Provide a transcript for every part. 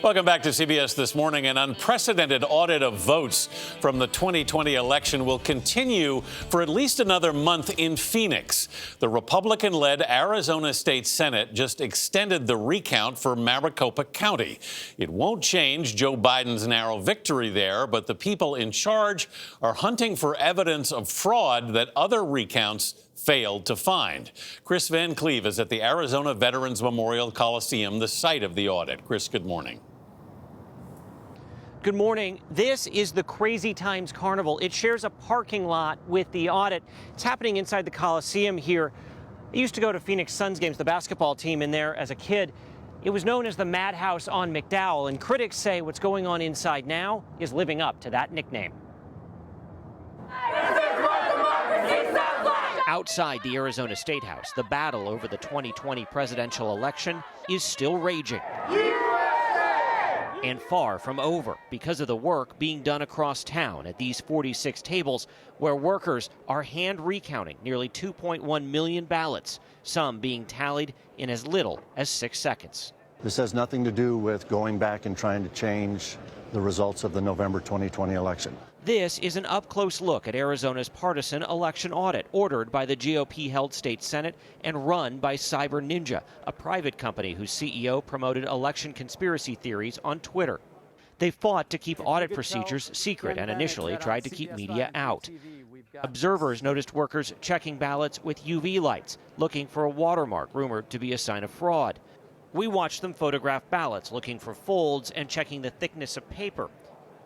Welcome back to CBS This Morning. An unprecedented audit of votes from the 2020 election will continue for at least another month in Phoenix. The Republican-led Arizona State Senate just extended the recount for Maricopa County. It won't change Joe Biden's narrow victory there, but the people in charge are hunting for evidence of fraud that other recounts failed to find. Kris Van Cleave is at the Arizona Veterans Memorial Coliseum, the site of the audit. Kris, good morning. Good morning. This is the Crazy Times Carnival. It shares a parking lot with the audit. It's happening inside the Coliseum here. I used to go to Phoenix Suns games, the basketball team in there as a kid. It was known as the Madhouse on McDowell, and critics say what's going on inside now is living up to that nickname. Outside the Arizona State House, the battle over the 2020 presidential election is still raging. And far from over because of the work being done across town at these 46 tables where workers are hand recounting nearly 2.1 million ballots, some being tallied in as little as 6 seconds. This has nothing to do with going back and trying to change the results of the November 2020 election. This is an up-close look at Arizona's partisan election audit ordered by the GOP-held state Senate and run by Cyber Ninja, a private company whose CEO promoted election conspiracy theories on Twitter. They fought to keep audit procedures secret and initially tried to keep media out. Observers noticed workers checking ballots with UV lights, looking for a watermark rumored to be a sign of fraud. We watched them photograph ballots, looking for folds and checking the thickness of paper.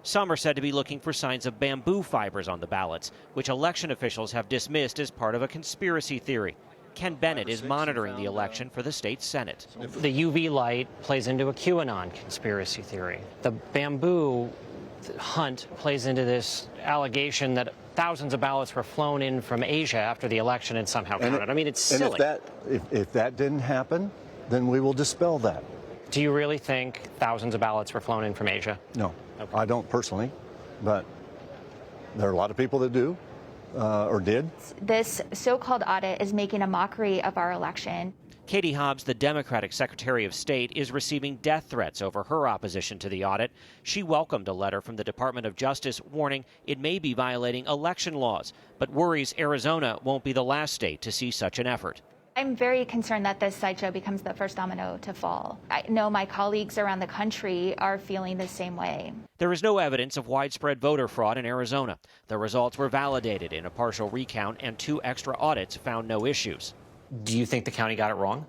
Some are said to be looking for signs of bamboo fibers on the ballots, which election officials have dismissed as part of a conspiracy theory. Ken Bennett is monitoring the election for the state Senate. The UV light plays into a QAnon conspiracy theory. The bamboo hunt plays into this allegation that thousands of ballots were flown in from Asia after the election and somehow counted. I mean, it's silly. And if that didn't happen, then we will dispel that. Do you really think thousands of ballots were flown in from Asia? No, okay. I don't personally, but there are a lot of people that do or did. This so-called audit is making a mockery of our election. Katie Hobbs, the Democratic Secretary of State, is receiving death threats over her opposition to the audit. She welcomed a letter from the Department of Justice warning it may be violating election laws, but worries Arizona won't be the last state to see such an effort. I'm very concerned that this sideshow becomes the first domino to fall. I know my colleagues around the country are feeling the same way. There is no evidence of widespread voter fraud in Arizona. The results were validated in a partial recount, and 2 extra audits found no issues. Do you think the county got it wrong?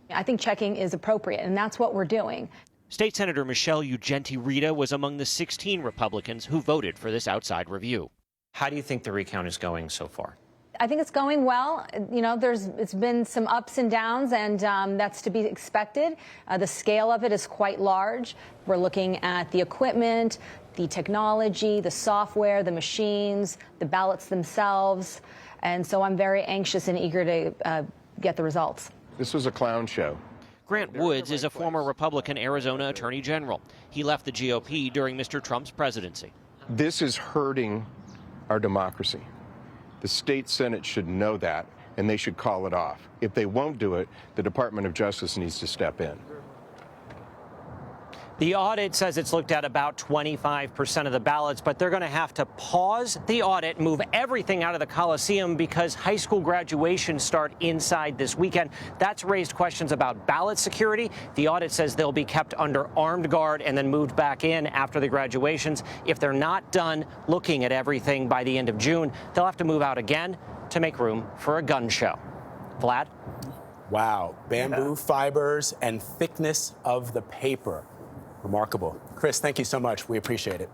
I think checking is appropriate, and that's what we're doing. State Senator Michelle Ugenti-Rita was among the 16 Republicans who voted for this outside review. How do you think the recount is going so far? I think it's going well. You know, it's been some ups and downs, and that's to be expected. The scale of it is quite large. We're looking at the equipment, the technology, the software, the machines, the ballots themselves. And so I'm very anxious and eager to get the results. This was a clown show. Grant Woods is a former Republican Arizona Attorney General. He left the GOP during Mr. Trump's presidency. This is hurting our democracy. The state Senate should know that, and they should call it off. If they won't do it, the Department of Justice needs to step in. The audit says it's looked at about 25% of the ballots, but they're going to have to pause the audit, move everything out of the Coliseum because high school graduations start inside this weekend. That's raised questions about ballot security. The audit says they'll be kept under armed guard and then moved back in after the graduations. If they're not done looking at everything by the end of June, they'll have to move out again to make room for a gun show. Vlad? Wow. Bamboo fibers and thickness of the paper. Remarkable. Kris, thank you so much. We appreciate it.